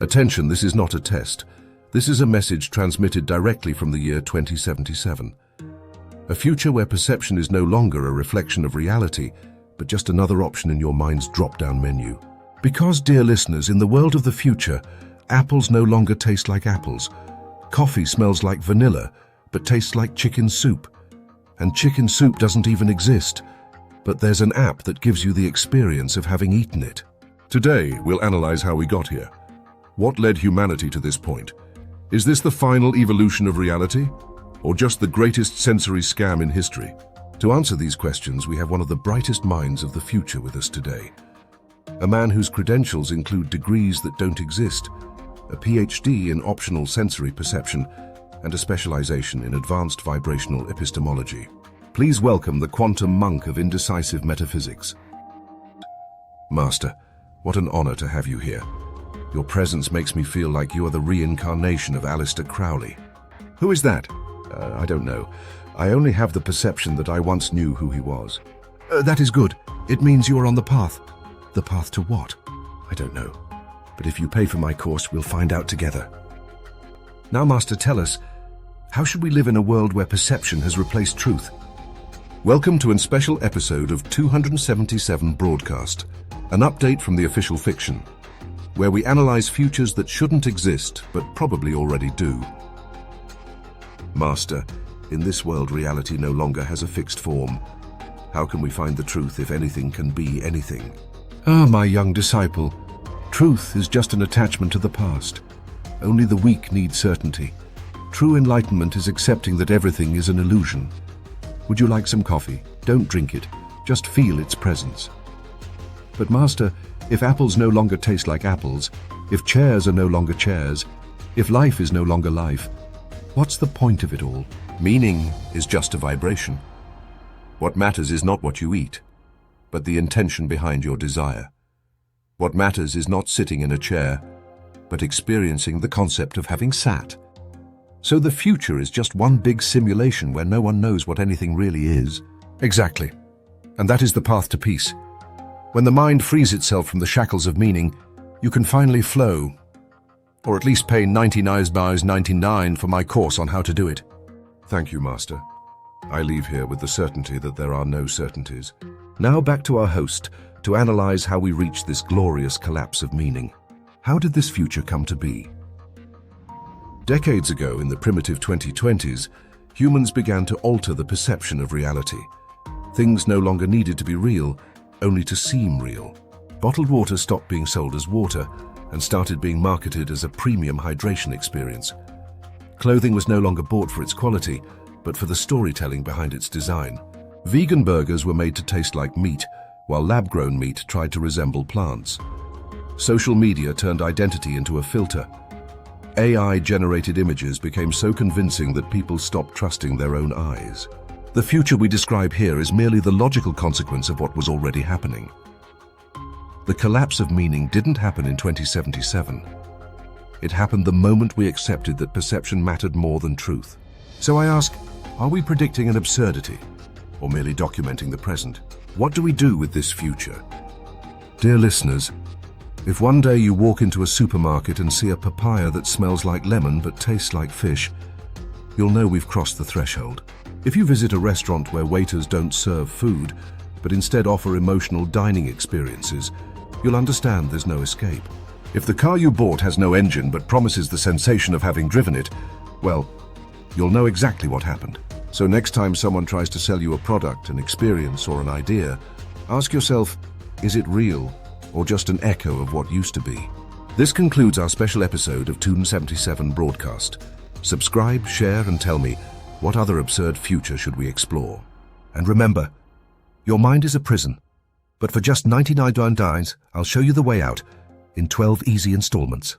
Attention, this is not a test. This is a message transmitted directly from the year 2077. A future where perception is no longer a reflection of reality, but just another option in your mind's drop-down menu. Because, dear listeners, in the world of the future, apples no longer taste like apples. Coffee smells like vanilla, but tastes like chicken soup. And chicken soup doesn't even exist, but there's an app that gives you the experience of having eaten it. Today, we'll analyze how we got here. What led humanity to this point? Is this the final evolution of reality, or just the greatest sensory scam in history? To answer these questions, we have one of the brightest minds of the future with us today. A man whose credentials include degrees that don't exist, a PhD in optional sensory perception, and a specialization in advanced vibrational epistemology. Please welcome the quantum monk of indecisive metaphysics. Master, what an honor to have you here. Your presence makes me feel like you are the reincarnation of Aleister Crowley. Who is that? I don't know. I only have the perception that I once knew who he was. That is good. It means you are on the path. The path to what? I don't know. But if you pay for my course, we'll find out together. Now, Master, tell us, how should we live in a world where perception has replaced truth? Welcome to a special episode of 277 Broadcast, an update from the Offiial Fiction, where we analyze futures that shouldn't exist, but probably already do. Master, in this world reality no longer has a fixed form. How can we find the truth if anything can be anything? Ah, my young disciple, truth is just an attachment to the past. Only the weak need certainty. True enlightenment is accepting that everything is an illusion. Would you like some coffee? Don't drink it, just feel its presence. But Master, if apples no longer taste like apples, if chairs are no longer chairs, if life is no longer life, what's the point of it all? Meaning is just a vibration. What matters is not what you eat, but the intention behind your desire. What matters is not sitting in a chair, but experiencing the concept of having sat. So the future is just one big simulation where no one knows what anything really is. Exactly. And that is the path to peace. When the mind frees itself from the shackles of meaning, you can finally flow. Or at least pay 99 for my course on how to do it. Thank you, Master. I leave here with the certainty that there are no certainties. Now back to our host to analyze how we reached this glorious collapse of meaning. How did this future come to be? Decades ago, in the primitive 2020s, humans began to alter the perception of reality. Things no longer needed to be real, only to seem real. Bottled water stopped being sold as water and started being marketed as a premium hydration experience. Clothing was no longer bought for its quality, but for the storytelling behind its design. Vegan burgers were made to taste like meat, while lab-grown meat tried to resemble plants. Social media turned identity into a filter. AI-generated images became so convincing that people stopped trusting their own eyes. The future we describe here is merely the logical consequence of what was already happening. The collapse of meaning didn't happen in 2077. It happened the moment we accepted that perception mattered more than truth. So I ask, are we predicting an absurdity, or merely documenting the present? What do we do with this future? Dear listeners, if one day you walk into a supermarket and see a papaya that smells like lemon but tastes like fish, you'll know we've crossed the threshold. If you visit a restaurant where waiters don't serve food, but instead offer emotional dining experiences, you'll understand there's no escape. If the car you bought has no engine but promises the sensation of having driven it, well, you'll know exactly what happened. So next time someone tries to sell you a product, an experience, or an idea, ask yourself, is it real, or just an echo of what used to be? This concludes our special episode of 277 Broadcast. Subscribe, share, and tell me, what other absurd future should we explore? And remember, your mind is a prison, but for just 99 dimes, I'll show you the way out in 12 easy installments.